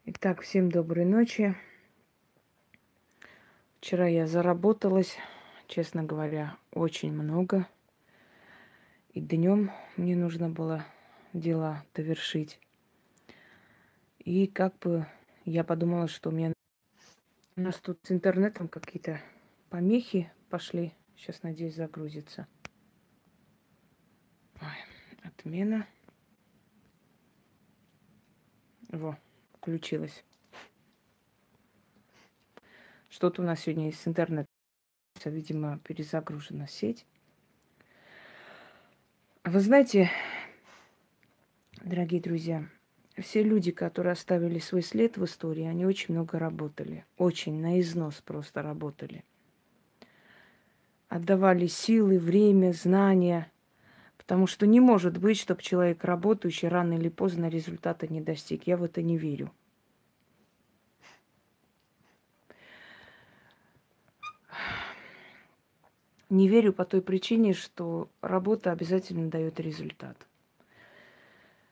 Итак, всем доброй ночи. Вчера я заработалась, честно говоря, очень много. И днем мне нужно было дела довершить. И как бы я подумала, что у нас тут с интернетом какие-то помехи пошли. Сейчас, надеюсь, загрузится. Ой, отмена. Во, включилась. Что-то у нас сегодня есть с интернетом. Видимо, перезагружена сеть. Вы знаете, дорогие друзья, все люди, которые оставили свой след в истории, они очень много работали. Очень на износ просто работали. Отдавали силы, время, знания. Потому что не может быть, чтобы человек, работающий, рано или поздно результата не достиг. Я в это не верю. Не верю по той причине, что работа обязательно дает результат.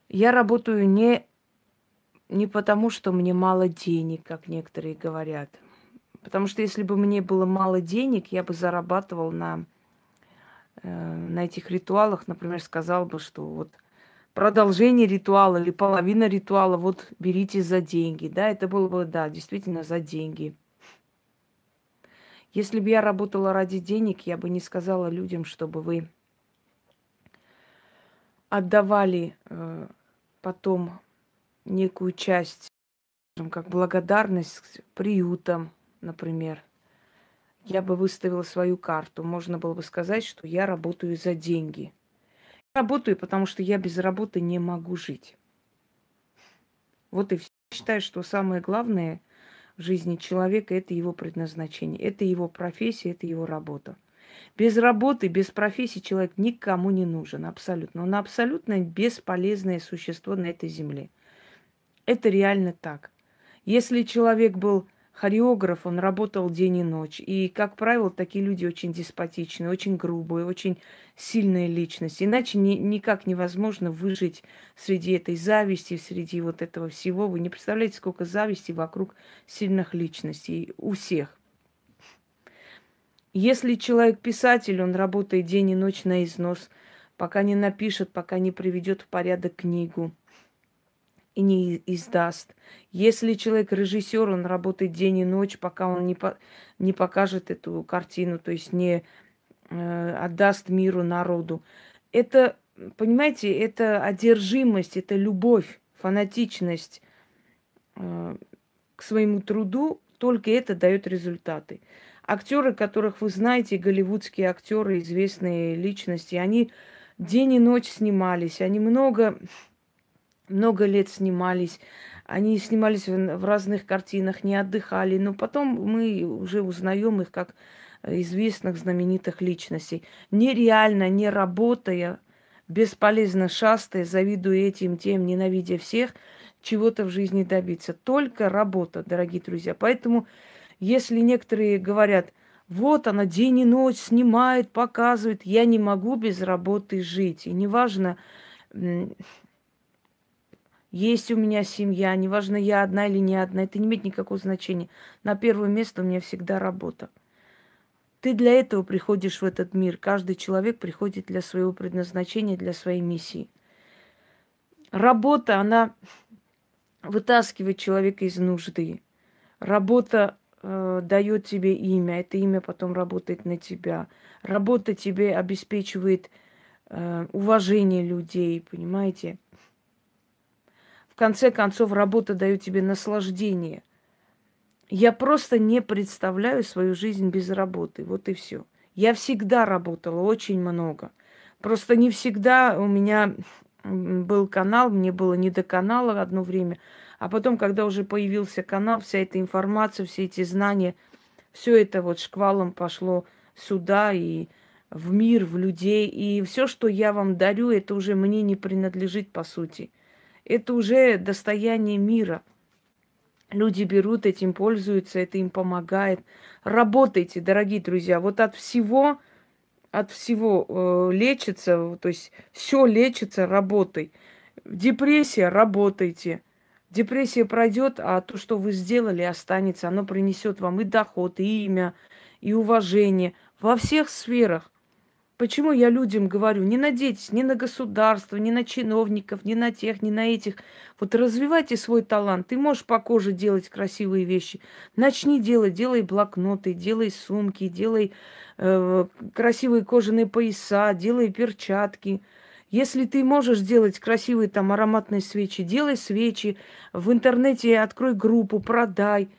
Я работаю не потому, что мне мало денег, как некоторые говорят. Потому что если бы мне было мало денег, я бы зарабатывал на этих ритуалах, например, сказал бы, что вот продолжение ритуала или половина ритуала, вот берите за деньги. Да, это было бы, да, действительно за деньги. Если бы я работала ради денег, я бы не сказала людям, чтобы вы отдавали потом некую часть, скажем, как благодарность приютам, например. Я бы выставила свою карту. Можно было бы сказать, что я работаю за деньги. Работаю, потому что я без работы не могу жить. Вот и все. Считаю, что самое главное в жизни человека – это его предназначение, это его профессия, это его работа. Без работы, без профессии человек никому не нужен, абсолютно. Он абсолютно бесполезное существо на этой земле. Это реально так. Если человек был хореограф, он работал день и ночь. И, как правило, такие люди очень деспотичные, очень грубые, очень сильные личности. Иначе никак невозможно выжить среди этой зависти, среди вот этого всего. Вы не представляете, сколько зависти вокруг сильных личностей у всех. Если человек писатель, он работает день и ночь на износ, пока не напишет, пока не приведет в порядок книгу и не издаст. Если человек режиссер, он работает день и ночь, пока он не покажет эту картину, то есть не отдаст миру, народу. Это, понимаете, это одержимость, это любовь, фанатичность к своему труду, только это дает результаты. Актеры, которых вы знаете, голливудские актеры, известные личности, они день и ночь снимались, они много лет снимались, они снимались в разных картинах, не отдыхали, но потом мы уже узнаем их как известных знаменитых личностей. Нереально, не работая, бесполезно шастая, завидуя этим, тем, ненавидя всех, чего-то в жизни добиться. Только работа, дорогие друзья. Поэтому, если некоторые говорят, вот она день и ночь снимает, показывает, я не могу без работы жить. И неважно, есть у меня семья, неважно, я одна или не одна, это не имеет никакого значения. На первое место у меня всегда работа. Ты для этого приходишь в этот мир. Каждый человек приходит для своего предназначения, для своей миссии. Работа, она вытаскивает человека из нужды. Работа дает тебе имя, это имя потом работает на тебя. Работа тебе обеспечивает уважение людей, понимаете? В конце концов, работа дает тебе наслаждение. Я просто не представляю свою жизнь без работы. Вот и все. Я всегда работала очень много. Просто не всегда у меня был канал, мне было не до канала одно время. А потом, когда уже появился канал, вся эта информация, все эти знания, все это вот шквалом пошло сюда и в мир, в людей. И все, что я вам дарю, это уже мне не принадлежит по сути. Это уже достояние мира. Люди берут, этим пользуются, это им помогает. Работайте, дорогие друзья. Вот от всего лечится, то есть все лечится работой. Депрессия – работайте. Депрессия пройдет, а то, что вы сделали, останется. Оно принесет вам и доход, и имя, и уважение во всех сферах. Почему я людям говорю, не надейтесь ни на государство, ни на чиновников, ни на тех, ни на этих. Вот развивайте свой талант. Ты можешь по коже делать красивые вещи. Начни делать, делай блокноты, делай сумки, делай красивые кожаные пояса, делай перчатки. Если ты можешь делать красивые там ароматные свечи, делай свечи. В интернете открой группу, продай.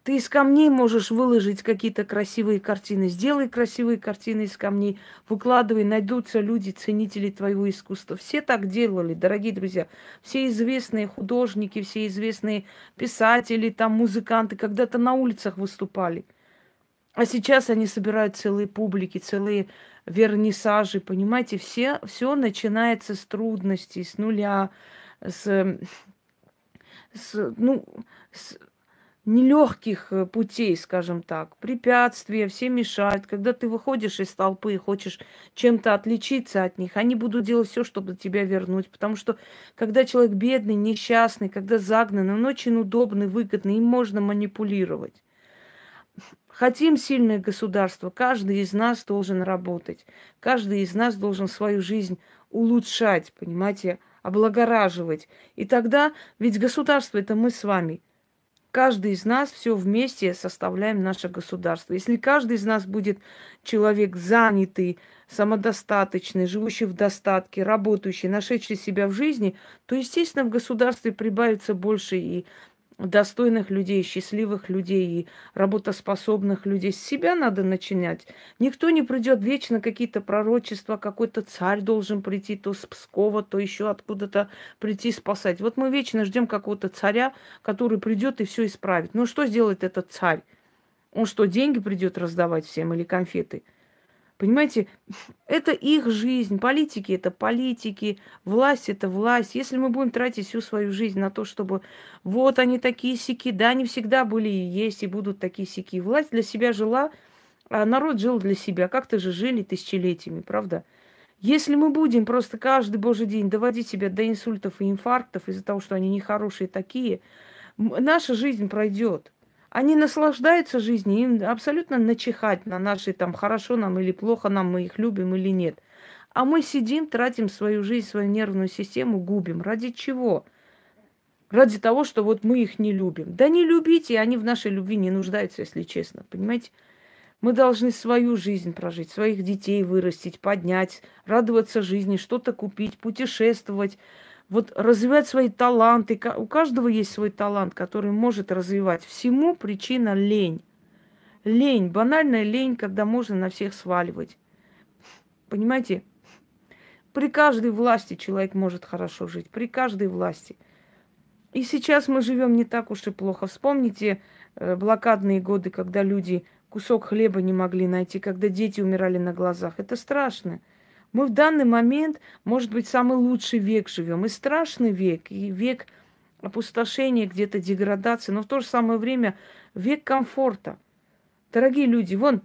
Ты из камней можешь выложить какие-то красивые картины. Сделай красивые картины из камней, выкладывай, найдутся люди, ценители твоего искусства. Все так делали, дорогие друзья. Все известные художники, все известные писатели, там музыканты когда-то на улицах выступали. А сейчас они собирают целые публики, целые вернисажи, понимаете? Все начинается с трудностей, с нуля, с, ну, с нелегких путей, скажем так, препятствия, все мешают. Когда ты выходишь из толпы и хочешь чем-то отличиться от них, они будут делать все, чтобы тебя вернуть. Потому что когда человек бедный, несчастный, когда загнанный, он очень удобный, выгодный, им можно манипулировать. Хотим сильное государство, каждый из нас должен работать. Каждый из нас должен свою жизнь улучшать, понимаете, облагораживать. И тогда, ведь государство это мы с вами. Каждый из нас все вместе составляем наше государство. Если каждый из нас будет человек занятый, самодостаточный, живущий в достатке, работающий, нашедший себя в жизни, то, естественно, в государстве прибавится больше и достойных людей, счастливых людей, и работоспособных людей. С себя надо начинать. Никто не придет вечно, какие-то пророчества, какой-то царь должен прийти то с Пскова, то еще откуда-то прийти спасать. Вот мы вечно ждем какого-то царя, который придет и все исправит. Ну что сделает этот царь? Он что, деньги придет раздавать всем или конфеты? Понимаете, это их жизнь. Политики это политики, власть это власть. Если мы будем тратить всю свою жизнь на то, чтобы вот они такие сики, да, они всегда были и есть, и будут такие сики. Власть для себя жила, а народ жил для себя. Как-то же жили тысячелетиями, правда? Если мы будем просто каждый божий день доводить себя до инсультов и инфарктов из-за того, что они нехорошие такие, наша жизнь пройдет. Они наслаждаются жизнью, им абсолютно начихать на наши там хорошо нам или плохо нам, мы их любим или нет. А мы сидим, тратим свою жизнь, свою нервную систему, губим. Ради чего? Ради того, что вот мы их не любим. Да не любите, они в нашей любви не нуждаются, если честно. Понимаете? Мы должны свою жизнь прожить, своих детей вырастить, поднять, радоваться жизни, что-то купить, путешествовать, вот развивать свои таланты. У каждого есть свой талант, который может развивать. Всему причина лень. Лень, банальная лень, когда можно на всех сваливать. Понимаете? При каждой власти человек может хорошо жить, при каждой власти. И сейчас мы живем не так уж и плохо. Вспомните блокадные годы, когда люди кусок хлеба не могли найти, когда дети умирали на глазах. Это страшно. Мы в данный момент, может быть, самый лучший век живем. И страшный век, и век опустошения, где-то деградации, но в то же самое время век комфорта. Дорогие люди, вон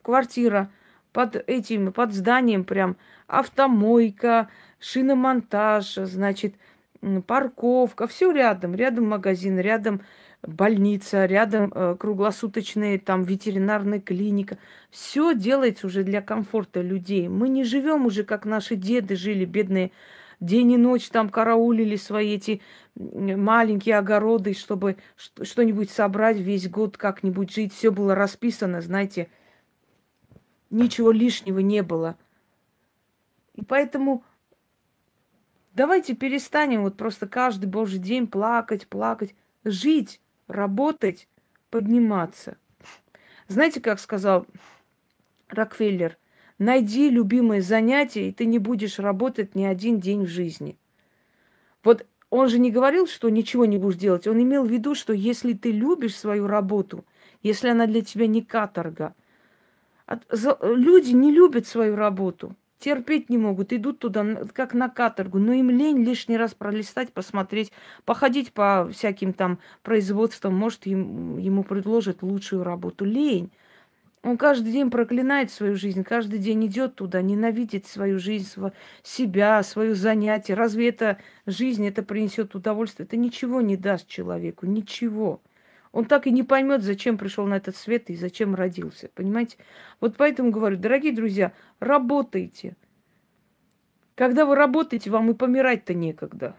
квартира под этим, под зданием прям, автомойка, шиномонтаж, значит, парковка, все рядом. Рядом магазин, рядом больница, рядом круглосуточная там ветеринарная клиника. Все делается уже для комфорта людей. Мы не живем уже, как наши деды жили, бедные, день и ночь там караулили свои эти маленькие огороды, чтобы что-нибудь собрать весь год, как-нибудь жить. Все было расписано, знаете, ничего лишнего не было. И поэтому давайте перестанем вот просто каждый божий день плакать, плакать, жить, работать, подниматься. Знаете, как сказал Рокфеллер, найди любимое занятие, и ты не будешь работать ни один день в жизни. Вот он же не говорил, что ничего не будешь делать. Он имел в виду, что если ты любишь свою работу, если она для тебя не каторга, люди не любят свою работу, терпеть не могут, идут туда как на каторгу, но им лень лишний раз пролистать, посмотреть, походить по всяким там производствам, может, ему предложат лучшую работу. Лень. Он каждый день проклинает свою жизнь, каждый день идет туда, ненавидит свою жизнь, себя, свое занятие. Разве это жизнь, это принесет удовольствие? Это ничего не даст человеку, ничего. Он так и не поймет, зачем пришел на этот свет и зачем родился. Понимаете? Вот поэтому говорю, дорогие друзья, работайте. Когда вы работаете, вам и помирать-то некогда.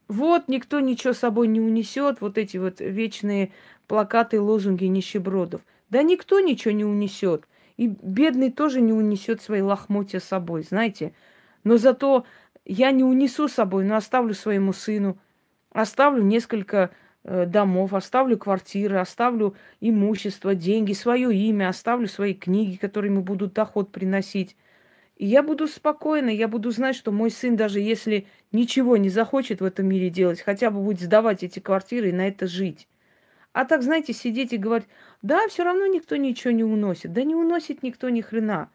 Вот никто ничего с собой не унесет, вот эти вот вечные плакаты, лозунги нищебродов. Да никто ничего не унесет. И бедный тоже не унесет свои лохмотья с собой, знаете. Но зато я не унесу с собой, но оставлю своему сыну, оставлю несколько домов, оставлю квартиры, оставлю имущество, деньги, свое имя, оставлю свои книги, которые ему будут доход приносить. И я буду спокойна, я буду знать, что мой сын, даже если ничего не захочет в этом мире делать, хотя бы будет сдавать эти квартиры и на это жить. А так, знаете, сидеть и говорить, да, все равно никто ничего не уносит. Да не уносит никто ни хрена.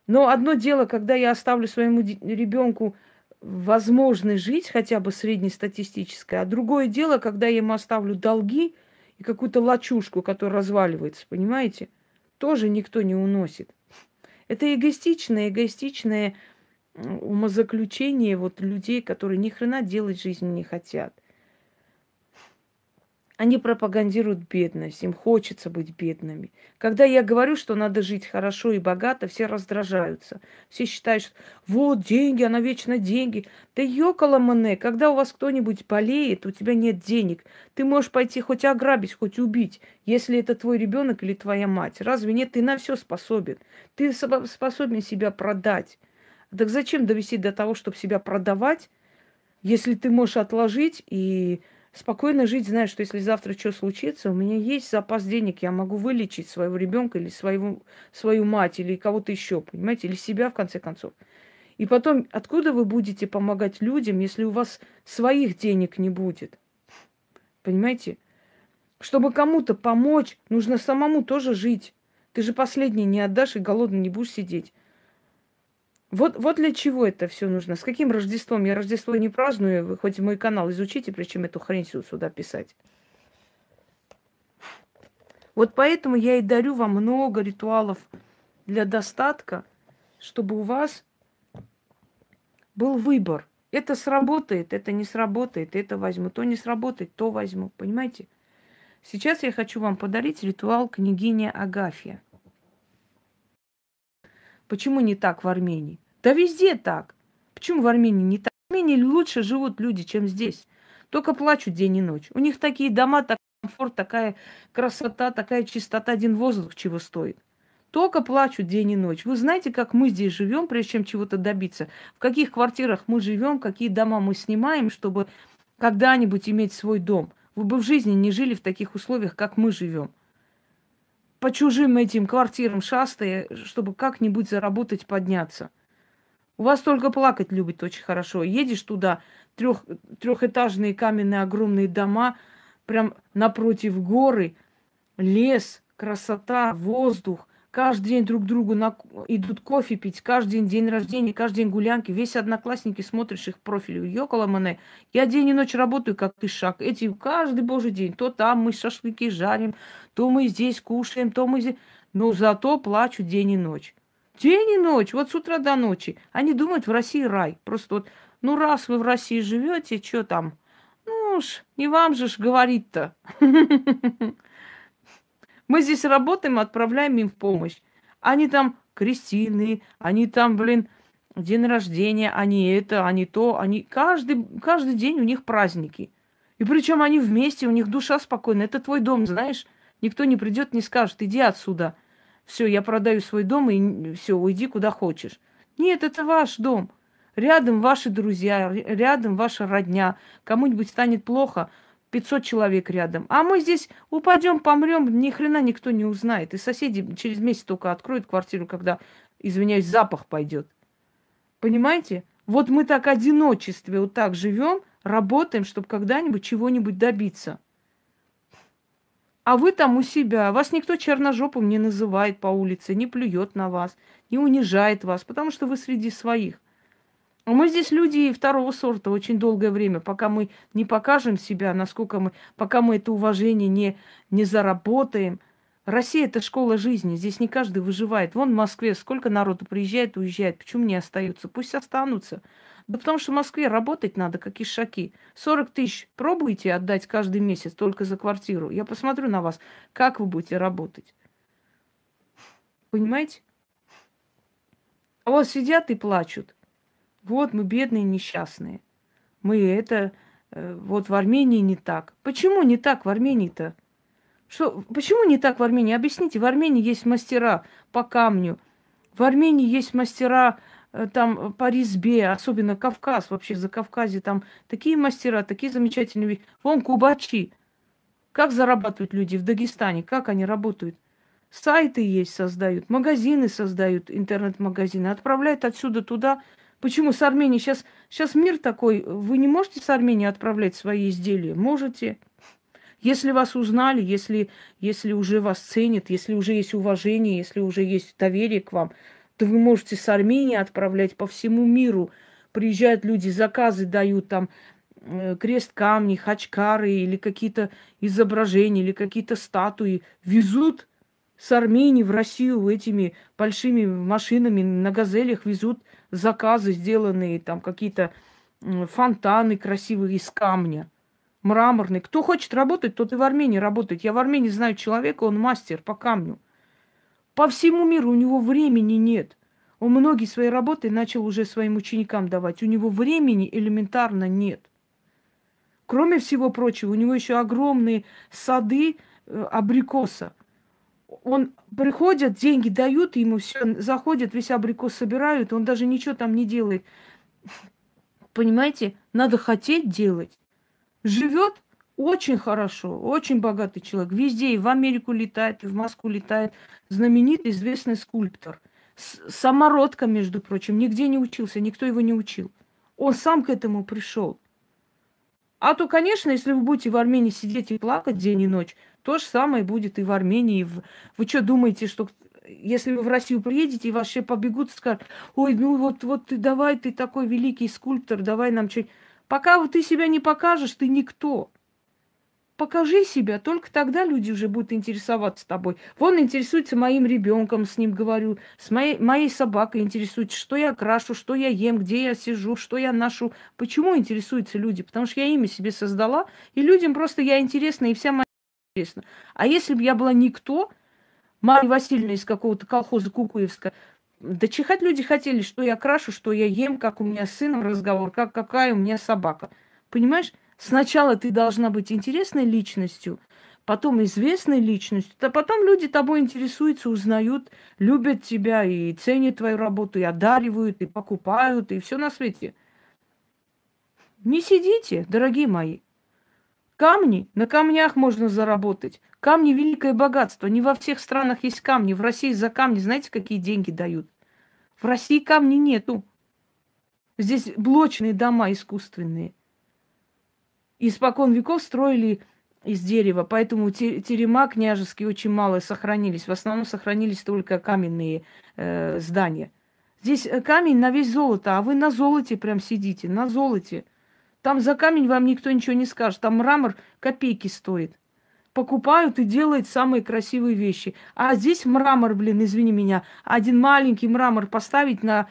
Но одно дело, когда я оставлю своему ребенку возможность жить, хотя бы среднестатистическое, а другое дело, когда я ему оставлю долги и какую-то лачушку, которая разваливается, понимаете? Тоже никто не уносит. Это эгоистичное умозаключение вот людей, которые ни хрена делать в жизни не хотят. Они пропагандируют бедность, им хочется быть бедными. Когда я говорю, что надо жить хорошо и богато, все раздражаются. Все считают, что вот деньги, она вечно деньги. Да ёкаламане, когда у вас кто-нибудь болеет, у тебя нет денег, ты можешь пойти хоть ограбить, хоть убить, если это твой ребенок или твоя мать. Разве нет? Ты на все способен. Ты способен себя продать. Так зачем довести до того, чтобы себя продавать, если ты можешь отложить и спокойно жить, зная, что если завтра что случится, у меня есть запас денег, я могу вылечить своего ребенка или свою мать, или кого-то еще, понимаете, или себя, в конце концов. И потом, откуда вы будете помогать людям, если у вас своих денег не будет? Понимаете? Чтобы кому-то помочь, нужно самому тоже жить. Ты же последний не отдашь и голодный не будешь сидеть. Вот для чего это все нужно? С каким Рождеством? Я Рождество не праздную. Вы хоть мой канал изучите, причем эту хрень сюда писать. Вот поэтому я и дарю вам много ритуалов для достатка, чтобы у вас был выбор. Это сработает, это не сработает, это возьму. То не сработает, то возьму. Понимаете? Сейчас я хочу вам подарить ритуал княгини Агафья. Почему не так в Армении? Да везде так. Почему в Армении не так? В Армении лучше живут люди, чем здесь. Только плачут день и ночь. У них такие дома, такой комфорт, такая красота, такая чистота, один воздух чего стоит. Только плачут день и ночь. Вы знаете, как мы здесь живем, прежде чем чего-то добиться? В каких квартирах мы живем, какие дома мы снимаем, чтобы когда-нибудь иметь свой дом? Вы бы в жизни не жили в таких условиях, как мы живем. По чужим этим квартирам шастая, чтобы как-нибудь заработать, подняться. У вас только плакать любит очень хорошо. Едешь туда, трехэтажные каменные огромные дома, прям напротив горы, лес, красота, воздух. Каждый день друг к другу идут кофе пить, каждый день рождения, каждый день гулянки. Весь одноклассники смотришь их профили. Ёкаламане. Я день и ночь работаю, как ты шаг. Эти каждый божий день. То там мы шашлыки жарим, то мы здесь кушаем, то мы здесь. Но зато плачу день и ночь. День и ночь, вот с утра до ночи. Они думают, в России рай. Просто вот, ну раз вы в России живете, что там? Ну уж, не вам же ж говорить-то. Мы здесь работаем, отправляем им в помощь. Они там крестины, они там, день рождения, они это, они то, они каждый день у них праздники. И причем они вместе, у них душа спокойна. Это твой дом, знаешь? Никто не придет, не скажет, иди отсюда. Все, я продаю свой дом, и все, уйди куда хочешь. Нет, это ваш дом. Рядом ваши друзья, рядом ваша родня. Кому-нибудь станет плохо, 500 человек рядом. А мы здесь упадем, помрем, ни хрена никто не узнает. И соседи через месяц только откроют квартиру, когда, извиняюсь, запах пойдет. Понимаете? Вот мы так в одиночестве вот так живем, работаем, чтобы когда-нибудь чего-нибудь добиться. А вы там у себя. Вас никто черножопым не называет по улице, не плюет на вас, не унижает вас, потому что вы среди своих. А мы здесь люди второго сорта очень долгое время, пока мы не покажем себя, пока мы это уважение не заработаем. Россия – это школа жизни, здесь не каждый выживает. Вон в Москве сколько народу приезжает, уезжает, почему не остаются? Пусть останутся. Да потому что в Москве работать надо, как ишаки. 40 тысяч пробуйте отдать каждый месяц только за квартиру. Я посмотрю на вас, как вы будете работать. Понимаете? А вот сидят и плачут. Вот мы бедные, несчастные. Вот в Армении не так. Почему не так в Армении-то? Почему не так в Армении? Объясните, в Армении есть мастера по камню, в Армении есть мастера там по резьбе, особенно Кавказ, вообще за Кавказе, там такие мастера, такие замечательные вещи. Вон кубачи. Как зарабатывают люди в Дагестане? Как они работают? Сайты есть, создают, магазины создают, интернет-магазины, отправляют отсюда туда. Почему с Армении? Сейчас мир такой, вы не можете с Армении отправлять свои изделия? Можете. Если вас узнали, если уже вас ценят, если уже есть уважение, если уже есть доверие к вам, то вы можете с Армении отправлять по всему миру. Приезжают люди, заказы дают там крест камни, хачкары или какие-то изображения, или какие-то статуи. Везут с Армении в Россию этими большими машинами на газелях, везут заказы, сделанные там какие-то фонтаны красивые из камня. Мраморный. Кто хочет работать, тот и в Армении работает. Я в Армении знаю человека, он мастер по камню. По всему миру у него времени нет. Он многие свои работы начал уже своим ученикам давать. У него времени элементарно нет. Кроме всего прочего, у него еще огромные сады абрикоса. Он приходят, деньги дают ему, все, заходят, весь абрикос собирают, он даже ничего там не делает. Понимаете, надо хотеть делать. Живет очень хорошо, очень богатый человек. Везде, и в Америку летает, и в Москву летает. Знаменитый, известный скульптор. Самородка, между прочим, нигде не учился, никто его не учил. Он сам к этому пришел. А то, конечно, если вы будете в Армении сидеть и плакать день и ночь, то же самое будет и в Армении. Вы что думаете, что если вы в Россию приедете, и вас все побегут и скажут: ой, ну вот ты давай, ты такой великий скульптор, давай нам что-нибудь. Пока вот ты себя не покажешь, ты никто. Покажи себя, только тогда люди уже будут интересоваться тобой. Вон интересуется моим ребенком, с ним говорю, с моей собакой интересуется, что я крашу, что я ем, где я сижу, что я ношу. Почему интересуются люди? Потому что я имя себе создала, и людям просто я интересна, и вся моя интересна. А если бы я была никто, Марья Васильевна из какого-то колхоза Кукуевска, да чихать люди хотели, что я крашу, что я ем, как у меня с сыном разговор, какая у меня собака. Понимаешь? Сначала ты должна быть интересной личностью, потом известной личностью, а потом люди тобой интересуются, узнают, любят тебя и ценят твою работу, и одаривают, и покупают, и все на свете. Не сидите, дорогие мои. Камни, на камнях можно заработать. Камни – великое богатство. Не во всех странах есть камни. В России за камни, знаете, какие деньги дают? В России камней нету. Здесь блочные дома искусственные. Испокон веков строили из дерева, поэтому терема княжеские очень мало сохранились. В основном сохранились только каменные здания. Здесь камень на весь золото, а вы на золоте прям сидите, на золоте. Там за камень вам никто ничего не скажет. Там мрамор копейки стоит. Покупают и делают самые красивые вещи. А здесь мрамор, блин, извини меня, один маленький мрамор поставить на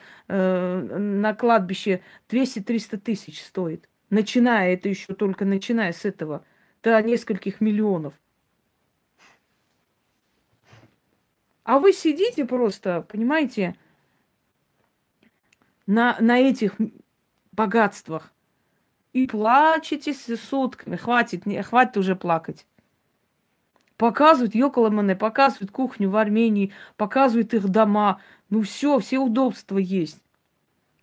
кладбище 200-300 тысяч стоит. Начиная, это еще только начиная с этого, до нескольких миллионов. А вы сидите просто, понимаете, на этих богатствах и плачете сутками. Хватит уже плакать. Показывают Йоколамане, показывают кухню в Армении, показывают их дома. Ну все удобства есть.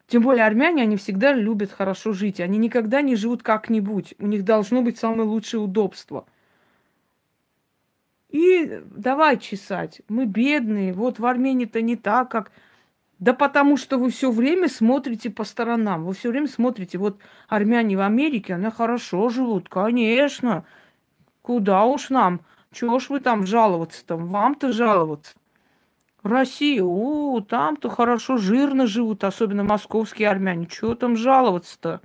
Тем более армяне, они всегда любят хорошо жить. Они никогда не живут как-нибудь. У них должно быть самое лучшее удобство. И давай чесать. Мы бедные. Вот в Армении-то не так, как... Да потому что вы все время смотрите по сторонам. Вы все время смотрите. Вот армяне в Америке, они хорошо живут. Конечно. Куда уж нам? Чего ж вы там жаловаться-то? Вам-то жаловаться. Россия, о, там-то хорошо, жирно живут, особенно московские армяне. Чего там жаловаться-то?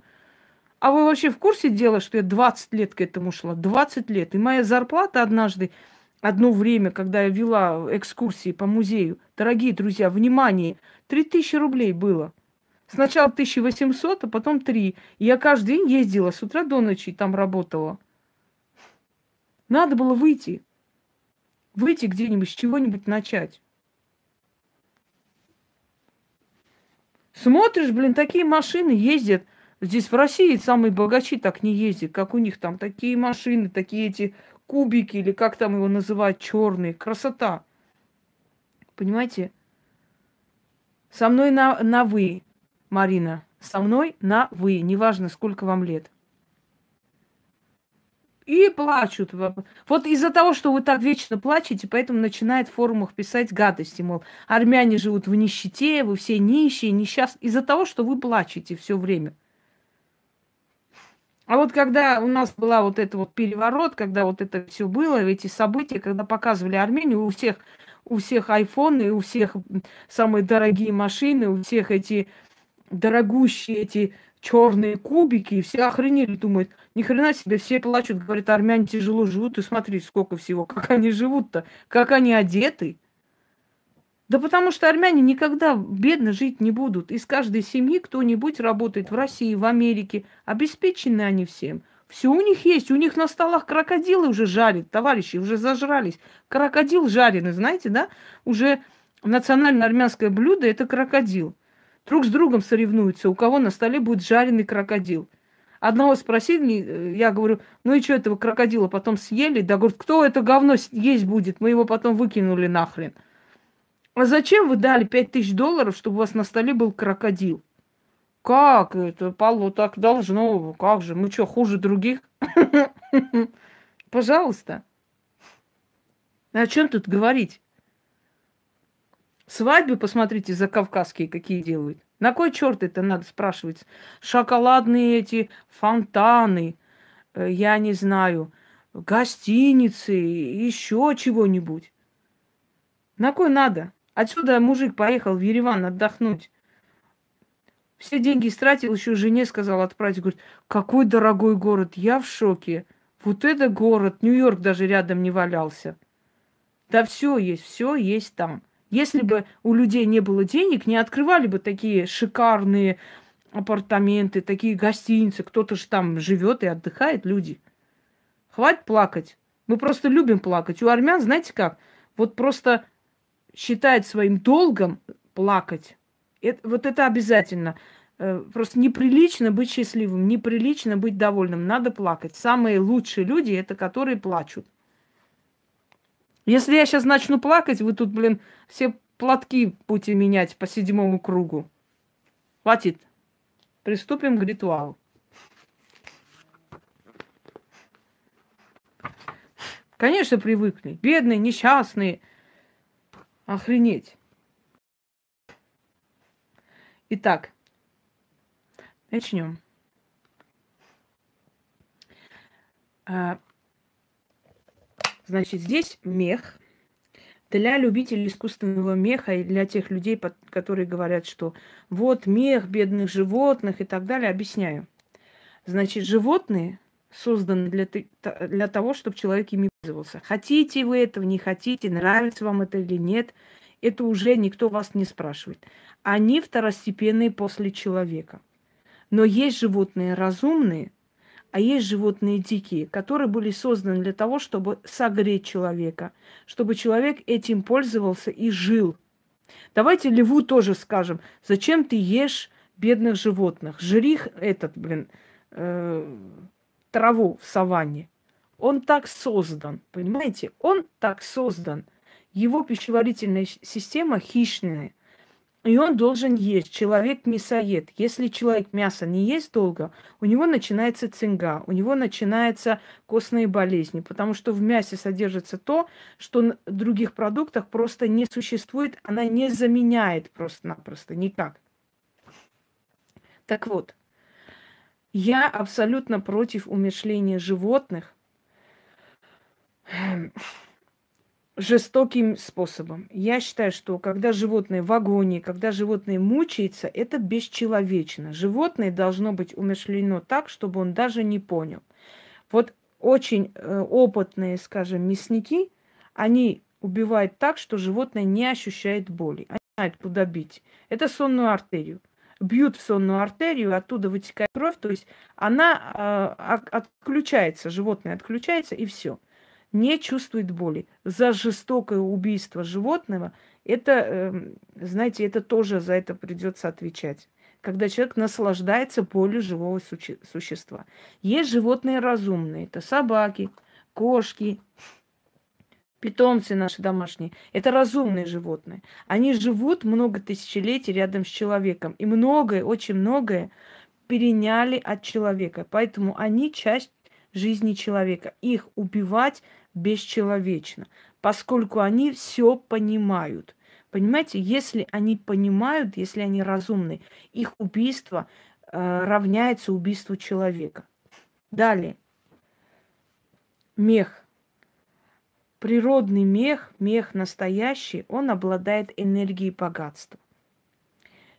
А вы вообще в курсе дела, что я 20 лет к этому шла? 20 лет. И моя зарплата однажды, одно время, когда я вела экскурсии по музею, дорогие друзья, внимание, 3000 рублей было. Сначала 1800, а потом 3. И я каждый день ездила с утра до ночи, там работала. Надо было выйти где-нибудь, с чего-нибудь начать. Смотришь, блин, такие машины ездят. Здесь в России самые богачи так не ездят, как у них там такие машины, такие эти кубики, или как там его называют, черные. Красота. Понимаете? Со мной на «вы», Марина. Со мной на «вы». Неважно, сколько вам лет. И плачут. Вот из-за того, что вы так вечно плачете, поэтому начинает в форумах писать гадости, мол, армяне живут в нищете, вы все нищие, несчастные. Из-за того, что вы плачете все время. А вот когда у нас была вот это вот переворот, когда вот это все было, эти события, когда показывали Армению, у всех айфоны, у всех самые дорогие машины, у всех эти дорогущие эти черные кубики, и все охренели, думают, ни хрена себе, все плачут, говорят, армяне тяжело живут, и смотри, сколько всего, как они живут-то, как они одеты. Да потому что армяне никогда бедно жить не будут. Из каждой семьи кто-нибудь работает в России, в Америке. Обеспечены они всем. Все у них есть. У них на столах крокодилы уже жарят, товарищи, уже зажрались. Крокодил жареный, знаете, да? Уже национальное армянское блюдо – это крокодил. Друг с другом соревнуются, у кого на столе будет жареный крокодил. Одного спросили, я говорю, ну и что этого крокодила потом съели? Да, говорит, кто это говно есть будет? Мы его потом выкинули нахрен. А зачем вы дали $5000, чтобы у вас на столе был крокодил? Как это, Павло, так должно? Как же? Мы что, хуже других? Пожалуйста. О чем тут говорить? Свадьбы, посмотрите, закавказские какие делают. На кой черт это надо спрашивать? Шоколадные эти фонтаны, я не знаю, гостиницы, еще чего-нибудь. На кой надо? Отсюда мужик поехал в Ереван отдохнуть. Все деньги истратил, еще жене сказал отправить. Говорит, какой дорогой город, я в шоке. Вот это город, Нью-Йорк даже рядом не валялся. Да все есть там. Если бы у людей не было денег, не открывали бы такие шикарные апартаменты, такие гостиницы. Кто-то же там живет и отдыхает, люди. Хватит плакать. Мы просто любим плакать. У армян, знаете как, вот просто считает своим долгом плакать. Вот это обязательно. Просто неприлично быть счастливым, неприлично быть довольным. Надо плакать. Самые лучшие люди – это которые плачут. Если я сейчас начну плакать, вы тут, блин, все платки будете менять по 7 кругу. Хватит. Приступим к ритуалу. Конечно, привыкли. Бедные, несчастные. Охренеть. Итак, начнем. Значит, здесь мех. Для любителей искусственного меха и для тех людей, которые говорят, что вот мех бедных животных и так далее, объясняю. Значит, животные созданы для того, чтобы человек ими пользовался. Хотите вы этого, не хотите, нравится вам это или нет, это уже никто вас не спрашивает. Они второстепенные после человека. Но есть животные разумные, а есть животные дикие, которые были созданы для того, чтобы согреть человека, чтобы человек этим пользовался и жил. Давайте льву тоже скажем, зачем ты ешь бедных животных? Жри траву в саванне. Он так создан, понимаете? Он так создан. Его пищеварительная система хищная. И он должен есть. Человек мясоед. Если человек мясо не ест долго, у него начинается цинга, у него начинаются костные болезни, потому что в мясе содержится то, что в других продуктах просто не существует, она не заменяет просто-напросто никак. Так вот, я абсолютно против умершления животных. жестоким способом. Я считаю, что когда животное в агонии, когда животное мучается, это бесчеловечно. Животное должно быть умершлено так, чтобы он даже не понял. Вот очень опытные, скажем, мясники, они убивают так, что животное не ощущает боли. Они знают, куда бить. Это сонную артерию. Бьют в сонную артерию, оттуда вытекает кровь, то есть она отключается, животное отключается, и все. Не чувствует боли. За жестокое убийство животного, это, знаете, это тоже за это придется отвечать. Когда человек наслаждается болью живого существа. Есть животные разумные. Это собаки, кошки, питомцы наши домашние. Это разумные животные. Они живут много тысячелетий рядом с человеком. И многое, очень многое переняли от человека. Поэтому они часть жизни человека. Их убивать бесчеловечно, поскольку они все понимают. Понимаете, если они понимают, если они разумны, их убийство равняется убийству человека. Далее. Мех. Природный мех, мех настоящий, он обладает энергией богатства.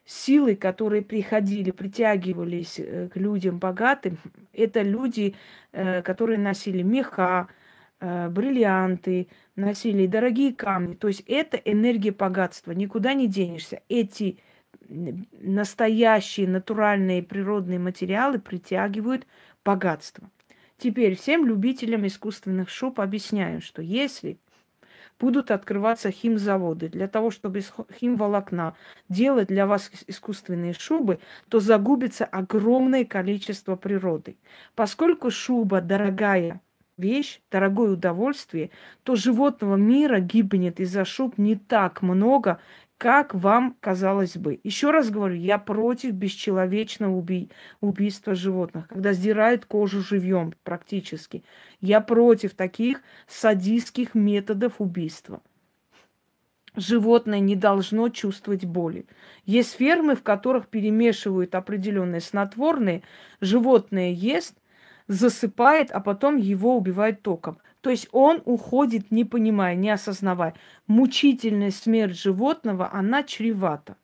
Силы, которые приходили, притягивались к людям богатым, это люди, которые носили меха, бриллианты, носили дорогие камни. То есть это энергия богатства, никуда не денешься. Эти настоящие натуральные природные материалы притягивают богатство. Теперь всем любителям искусственных шуб объясняю, что если будут открываться химзаводы для того, чтобы из химволокна делать для вас искусственные шубы, то загубится огромное количество природы. Поскольку шуба дорогая вещь, дорогое удовольствие, то животного мира гибнет из-за шуб не так много, как вам казалось бы. Еще раз говорю, я против бесчеловечного убийства животных, когда сдирают кожу живьем практически. Я против таких садистских методов убийства. Животное не должно чувствовать боли. Есть фермы, в которых перемешивают определенные снотворные, животное ест, засыпает, а потом его убивает током. То есть он уходит, не понимая, не осознавая. Мучительная смерть животного, она чревата.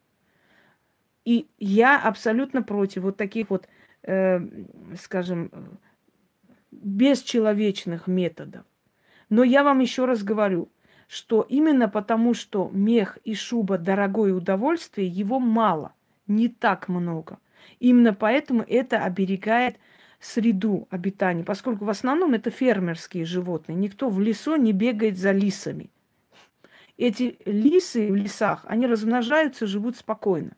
И я абсолютно против вот таких вот, скажем, бесчеловечных методов. Но я вам еще раз говорю, что именно потому, что мех и шуба дорогое удовольствие, его мало, не так много. Именно поэтому это оберегает среду обитания, поскольку в основном это фермерские животные. Никто в лесу не бегает за лисами. Эти лисы в лесах, они размножаются, живут спокойно.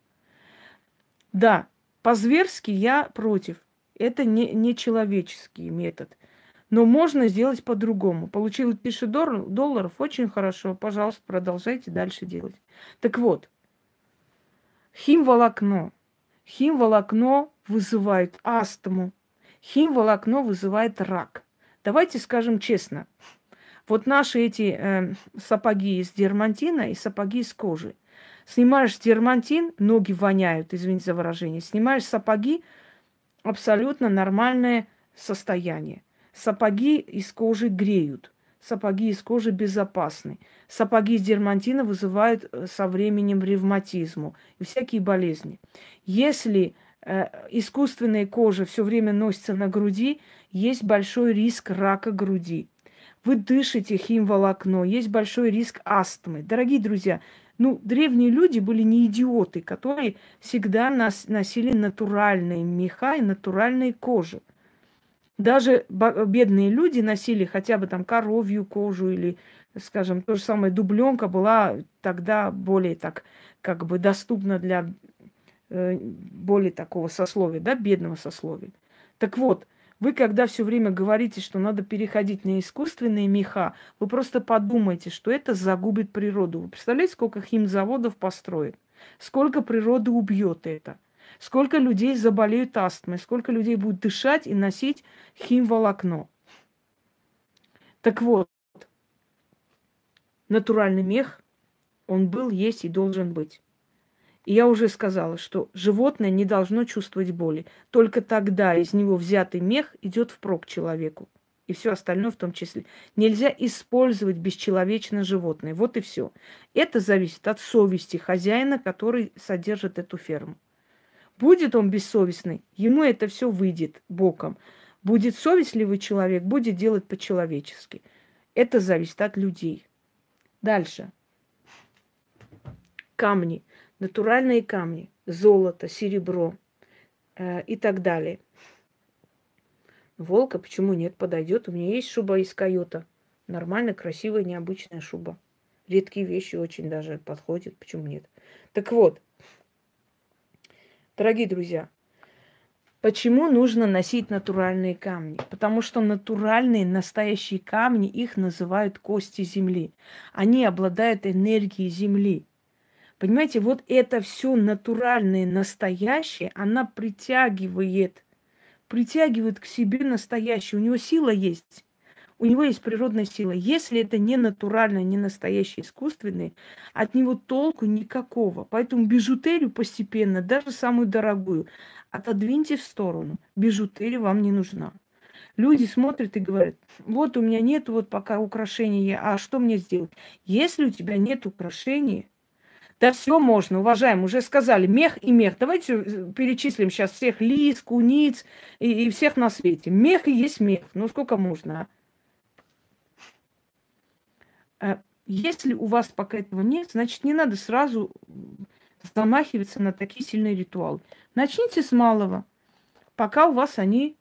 Да, по-зверски я против. Это не человеческий метод. Но можно сделать по-другому. Получил 1000 долларов, очень хорошо. Пожалуйста, продолжайте дальше делать. Так вот, химволокно. Химволокно вызывает астму. Химволокно вызывает рак. Давайте скажем честно. Вот наши эти сапоги из дермантина и сапоги из кожи. Снимаешь дермантин, ноги воняют, извините за выражение. Снимаешь сапоги, абсолютно нормальное состояние. Сапоги из кожи греют. Сапоги из кожи безопасны. Сапоги из дермантина вызывают со временем ревматизму и всякие болезни. Если искусственная кожа все время носится на груди, есть большой риск рака груди. Вы дышите химволокно, есть большой риск астмы. Дорогие друзья, древние люди были не идиоты, которые всегда носили натуральные меха и натуральные кожи. Даже бедные люди носили хотя бы там коровью кожу или, скажем, то же самое дубленка была тогда более так как бы доступна для более такого сословия, да, бедного сословия. Так вот, вы когда все время говорите, что надо переходить на искусственные меха, вы просто подумайте, что это загубит природу. Вы представляете, сколько химзаводов построят? Сколько природы убьет это? Сколько людей заболеют астмой? Сколько людей будут дышать и носить химволокно? Так вот, натуральный мех, он был, есть и должен быть. И я уже сказала, что животное не должно чувствовать боли. Только тогда из него взятый мех идет впрок человеку. И все остальное в том числе. Нельзя использовать бесчеловечно животное. Вот и все. Это зависит от совести хозяина, который содержит эту ферму. Будет он бессовестный, ему это все выйдет боком. Будет совестливый человек, будет делать по-человечески. Это зависит от людей. Дальше. Камни. Натуральные камни. Золото, серебро и так далее. Волка почему нет? Подойдет. У меня есть шуба из койота. Нормально, красивая, необычная шуба. Редкие вещи очень даже подходят. Почему нет? Так вот, дорогие друзья, почему нужно носить натуральные камни? Потому что натуральные, настоящие камни, их называют кости земли. Они обладают энергией земли. Понимаете, вот это все натуральное, настоящее, она притягивает к себе настоящее. У него сила есть. У него есть природная сила. Если это не натуральное, не настоящее, искусственное, от него толку никакого. Поэтому бижутерию постепенно, даже самую дорогую, отодвиньте в сторону. Бижутерия вам не нужна. Люди смотрят и говорят, вот у меня нет вот пока украшений, а что мне сделать? Если у тебя нет украшений, да все можно, уважаемые, уже сказали, мех и мех. Давайте перечислим сейчас всех лис, куниц и всех на свете. Мех и есть мех. Ну сколько можно, Если у вас пока этого нет, значит, не надо сразу замахиваться на такие сильные ритуалы. Начните с малого, пока у вас они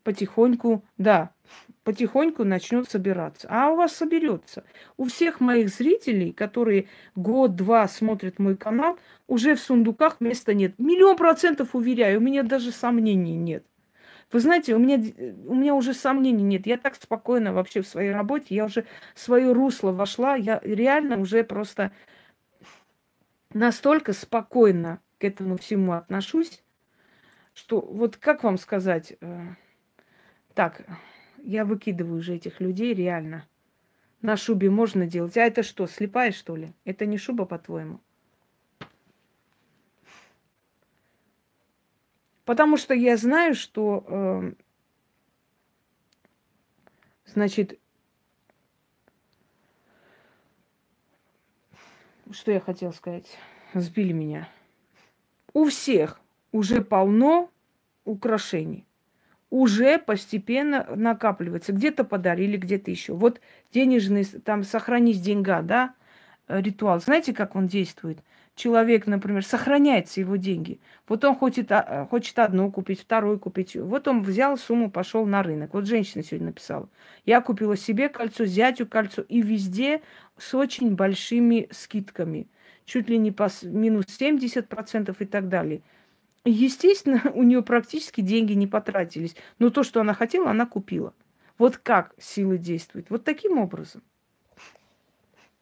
потихоньку, да, потихоньку начнет собираться. А у вас соберется. У всех моих зрителей, которые год-два смотрят мой канал, уже в сундуках места нет. 1000000% уверяю, у меня даже сомнений нет. Вы знаете, у меня уже сомнений нет. Я так спокойно вообще в своей работе, я уже в свое русло вошла, я реально уже просто настолько спокойно к этому всему отношусь, что вот как вам сказать, так, я выкидываю уже этих людей реально. На шубе можно делать. А это что, слепая, что ли? Это не шуба, по-твоему? Потому что я знаю, что, значит, что я хотела сказать? Сбили меня. У всех уже полно украшений. Уже постепенно накапливается. Где-то подарили, где-то еще. Вот денежный, там, сохранись деньга, да, ритуал. Знаете, как он действует? Человек, например, сохраняются его деньги. Вот он хочет одну купить, вторую купить. Вот он взял сумму, пошел на рынок. Вот женщина сегодня написала. Я купила себе кольцо, зятю кольцо. И везде с очень большими скидками. Чуть ли не по минус 70% и так далее. Естественно, у нее практически деньги не потратились. Но то, что она хотела, она купила. Вот как силы действуют. Вот таким образом.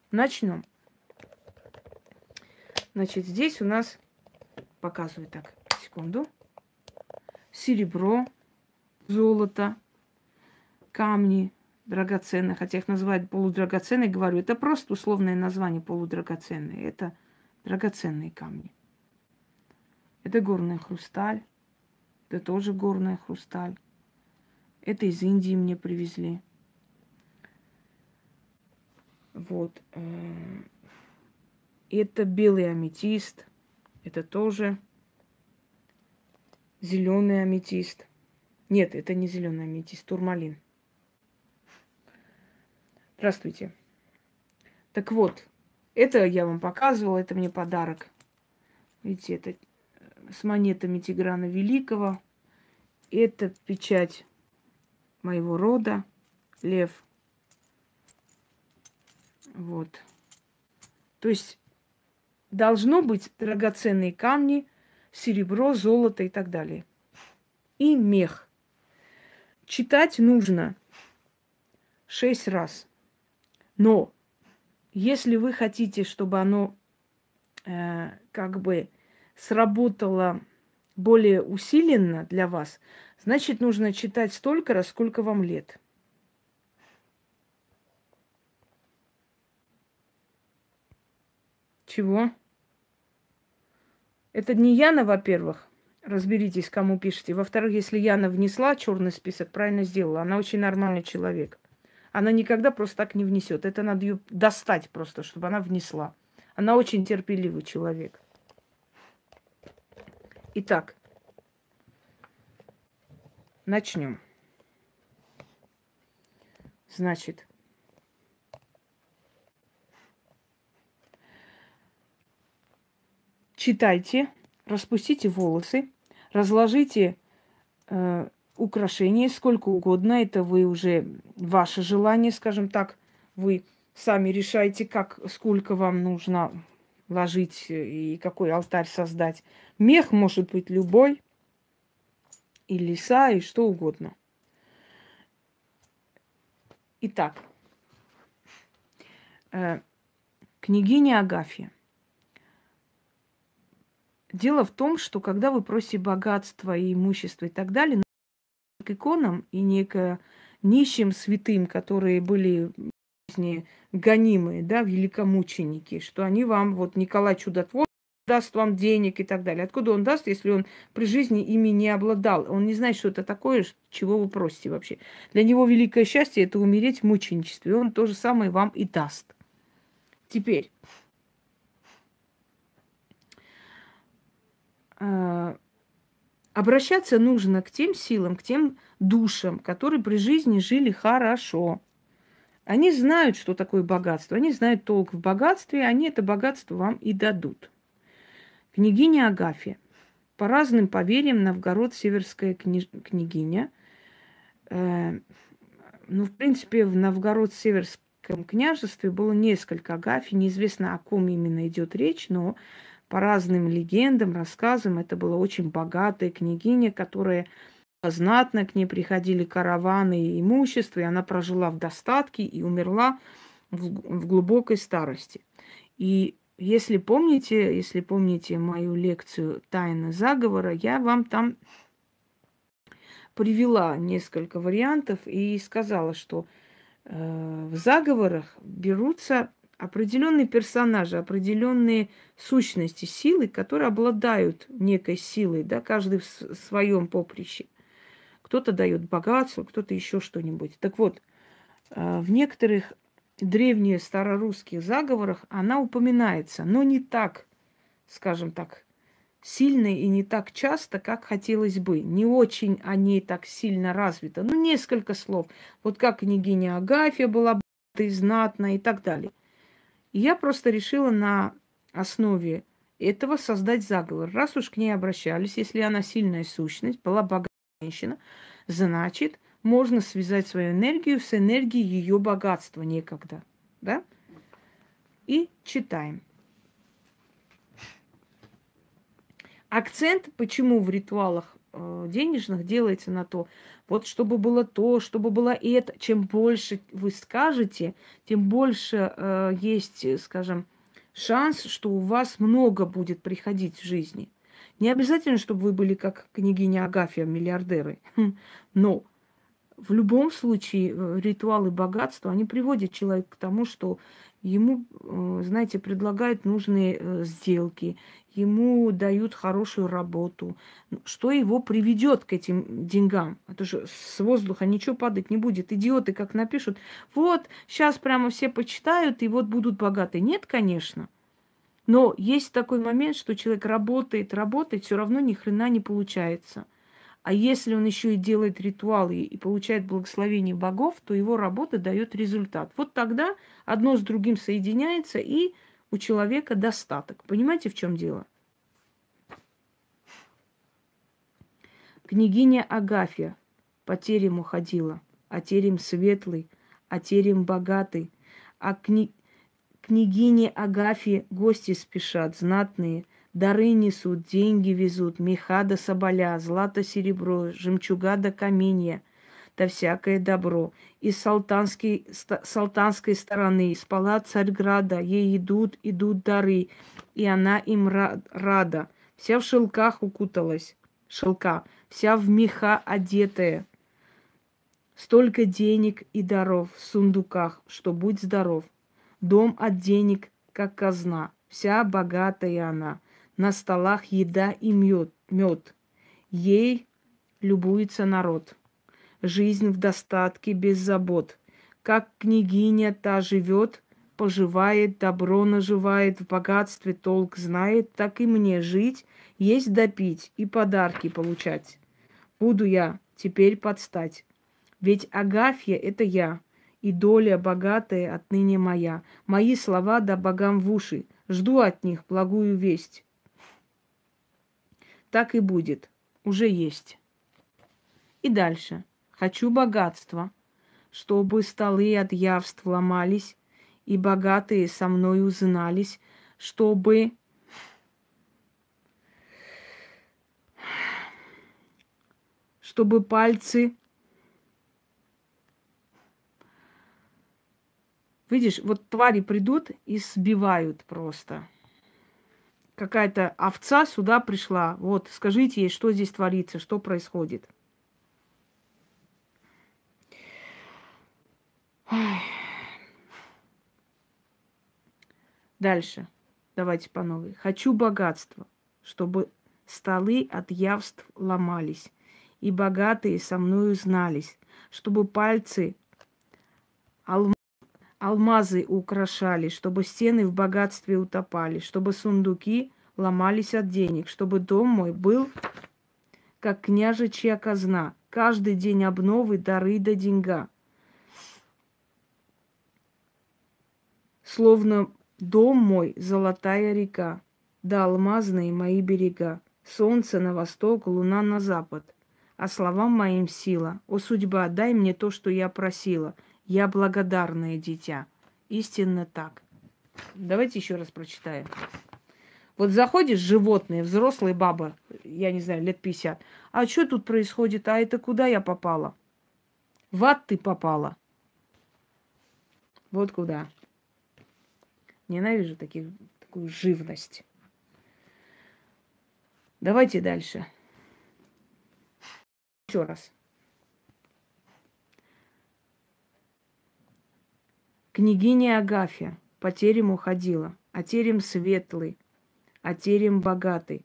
Начнем. Значит, здесь у нас, показываю так, секунду, серебро, золото, камни драгоценные, хотя их называют полудрагоценные, говорю, это просто условное название полудрагоценные, это драгоценные камни. Это горный хрусталь, это тоже горный хрусталь. Это из Индии мне привезли. Вот. Это белый аметист. Это тоже зеленый аметист. Нет, это не зеленый аметист, турмалин. Здравствуйте. Так вот, это я вам показывала, это мне подарок. Видите, это с монетами Тиграна Великого. Это печать моего рода, лев. Вот. То есть должно быть драгоценные камни, серебро, золото и так далее. И мех. Читать нужно 6 раз. Но если вы хотите, чтобы оно как бы сработало более усиленно для вас, значит, нужно читать столько раз, сколько вам лет. Чего? Это не Яна, во-первых. разберитесь, кому пишете. Во-вторых, если Яна внесла черный список, правильно сделала. Она очень нормальный человек. Она никогда просто так не внесет. Это надо ее достать просто, чтобы она внесла. Она очень терпеливый человек. Итак, начнем. Значит, читайте, распустите волосы, разложите украшения сколько угодно. Это вы уже ваше желание, скажем так. Вы сами решаете, как, сколько вам нужно ложить и какой алтарь создать. Мех может быть любой, и леса, и что угодно. Итак, княгиня Агафья. Дело в том, что когда вы просите богатства и имущества и так далее, к иконам и не к нищим святым, которые были в жизни гонимые, да, великомученики, что они вам, вот Николай Чудотвор даст вам денег и так далее. Откуда он даст, если он при жизни ими не обладал? Он не знает, что это такое, чего вы просите вообще. Для него великое счастье – это умереть в мученичестве. И он то же самое вам и даст. Теперь, обращаться нужно к тем силам, к тем душам, которые при жизни жили хорошо. Они знают, что такое богатство, они знают толк в богатстве, они это богатство вам и дадут. Княгиня Агафья. По разным поверьям, Новгород-Северская княгиня. Ну, в принципе, в Новгород-Северском княжестве было несколько Агафий. Неизвестно, о ком именно идет речь, но по разным легендам, рассказам, это была очень богатая княгиня, которая знатно, к ней приходили караваны и имущество, и она прожила в достатке и умерла в глубокой старости. И если помните мою лекцию «Тайна заговора», я вам там привела несколько вариантов и сказала, что в заговорах берутся определенные персонажи, определенные сущности, силы, которые обладают некой силой, да, каждый в своем поприще. Кто-то дает богатство, кто-то еще что-нибудь. Так вот, в некоторых древних старорусских заговорах она упоминается, но не так, скажем так, сильно и не так часто, как хотелось бы. Не очень о ней так сильно развито. Ну, несколько слов. Вот как княгиня Агафья была богатой, знатной и так далее. И я просто решила на основе этого создать заговор. Раз уж к ней обращались, если она сильная сущность, была богатая женщина, значит, можно связать свою энергию с энергией ее богатства некогда. Да? И читаем. Акцент, почему в ритуалах денежных делается на то, вот чтобы было то, чтобы было это. Чем больше вы скажете, тем больше есть, скажем, шанс, что у вас много будет приходить в жизни. Не обязательно, чтобы вы были как княгиня Агафья, миллиардеры, но в любом случае ритуалы богатства, они приводят человека к тому, что ему, знаете, предлагают нужные сделки, ему дают хорошую работу, что его приведет к этим деньгам. Это же с воздуха ничего падать не будет. Идиоты как напишут, вот, сейчас прямо все почитают, и вот будут богаты. Нет, конечно. Но есть такой момент, что человек работает, все равно ни хрена не получается. А если он еще и делает ритуалы и получает благословение богов, то его работа дает результат. Вот тогда одно с другим соединяется, и у человека достаток. Понимаете, в чем дело? Княгиня Агафья по терему ходила, а терем светлый, а терем богатый. А княгине Агафьи гости спешат, знатные, дары несут, деньги везут, меха да соболя, злато серебро, жемчуга да каменья, да всякое добро. Из салтанской стороны, из палат Царьграда, ей идут дары, и она им рада. Вся в шелках укуталась, шелка, вся в меха одетая. Столько денег и даров в сундуках, что будь здоров. Дом от денег, как казна, вся богатая она. На столах еда и мед. Ей любуется народ. Жизнь в достатке без забот. Как княгиня та живет, поживает, добро наживает, в богатстве толк знает, так и мне жить, есть да пить и подарки получать. Буду я теперь подстать. Ведь Агафья — это я, и доля богатая отныне моя. Мои слова да богам в уши, жду от них благую весть. Так и будет, уже есть. И дальше. Хочу богатства, чтобы столы от явств ломались, и богатые со мной узнались, чтобы пальцы... Видишь, вот твари придут и сбивают просто. Какая-то овца сюда пришла. Вот, скажите ей, что здесь творится, что происходит. Дальше. Давайте по новой. Хочу богатства, чтобы столы от явств ломались, и богатые со мною знались, чтобы пальцы алмазы украшали, чтобы стены в богатстве утопали, чтобы сундуки ломались от денег, чтобы дом мой был, как княжичья казна, каждый день обновы, дары да деньга. Словно дом мой золотая река, да алмазные мои берега, солнце на восток, луна на запад. А словам моим сила, о судьба, дай мне то, что я просила, я благодарное дитя. Истинно так. Давайте еще раз прочитаем. Вот заходишь, животное, взрослая баба, я не знаю, лет 50. А что тут происходит? А это куда я попала? В ад ты попала. Вот куда. Ненавижу такую живность. Давайте дальше. Еще раз. Княгиня Агафья по терему ходила, а терем светлый, а терем богатый.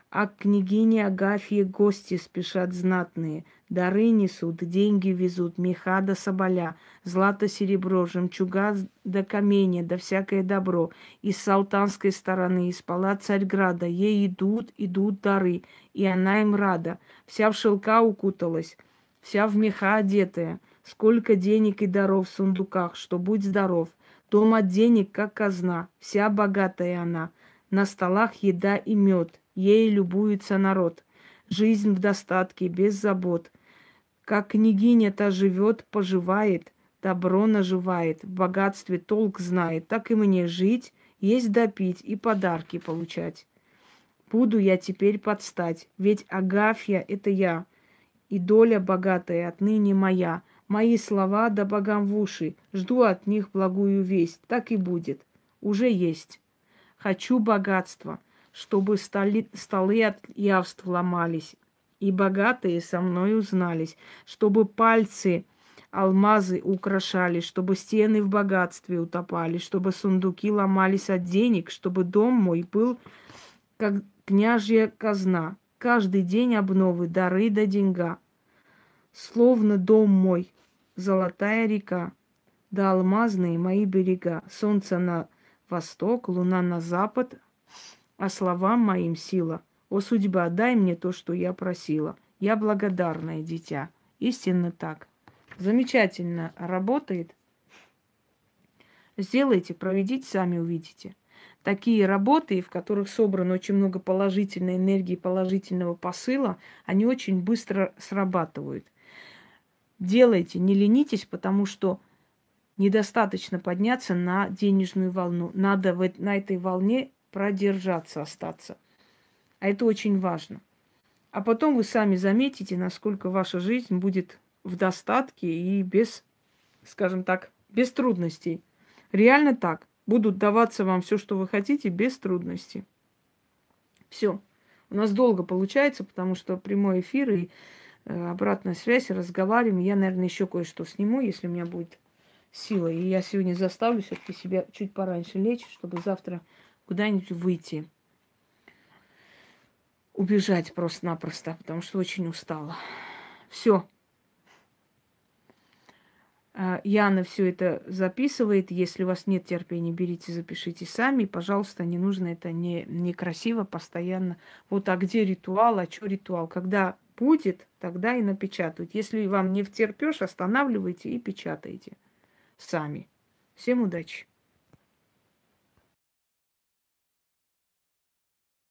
А к княгине Агафье гости спешат знатные, дары несут, деньги везут, меха да соболя, злато, серебро, жемчуга да каменья, да всякое добро. Из салтанской стороны, из палат Царьграда ей идут дары, и она им рада. Вся в шелка укуталась, вся в меха одетая. Сколько денег и даров в сундуках, что будь здоров. Дом от денег, как казна, вся богатая она. На столах еда и мед, ей любуется народ. Жизнь в достатке, без забот. Как княгиня-то живет, поживает, добро наживает, в богатстве толк знает, так и мне жить, есть допить и подарки получать. Буду я теперь подстать, ведь Агафья — это я, и доля богатая отныне моя. Мои слова да богам в уши, жду от них благую весть, так и будет, уже есть. Хочу богатства, чтобы столы от явств ломались, и богатые со мной узнались, чтобы пальцы алмазы украшали, чтобы стены в богатстве утопали, чтобы сундуки ломались от денег, чтобы дом мой был, как княжья казна, каждый день обновы, дары да деньга. Словно дом мой, золотая река, да алмазные мои берега, солнце на восток, луна на запад, а словам моим сила. О, судьба, дай мне то, что я просила. Я благодарное дитя. Истинно так. Замечательно работает. Сделайте, проведите, сами увидите. Такие работы, в которых собрано очень много положительной энергии, положительного посыла, они очень быстро срабатывают. Делайте, не ленитесь, потому что недостаточно подняться на денежную волну. Надо на этой волне продержаться, остаться. А это очень важно. А потом вы сами заметите, насколько ваша жизнь будет в достатке и без, скажем так, без трудностей. Реально так. Будут даваться вам все, что вы хотите, без трудностей. Все. У нас долго получается, потому что прямой эфир и обратная связь, разговариваем. Я, наверное, еще кое-что сниму, если у меня будет сила. И я сегодня заставлю все-таки себя чуть пораньше лечь, чтобы завтра куда-нибудь выйти. убежать просто-напросто, потому что очень устала. Все. Яна все это записывает. Если у вас нет терпения, берите, запишите сами. Пожалуйста, не нужно это некрасиво постоянно. Вот, а где ритуал, а что ритуал? Когда будет, тогда и напечатают. Если вам не втерпешь, останавливайте и печатайте сами. Всем удачи!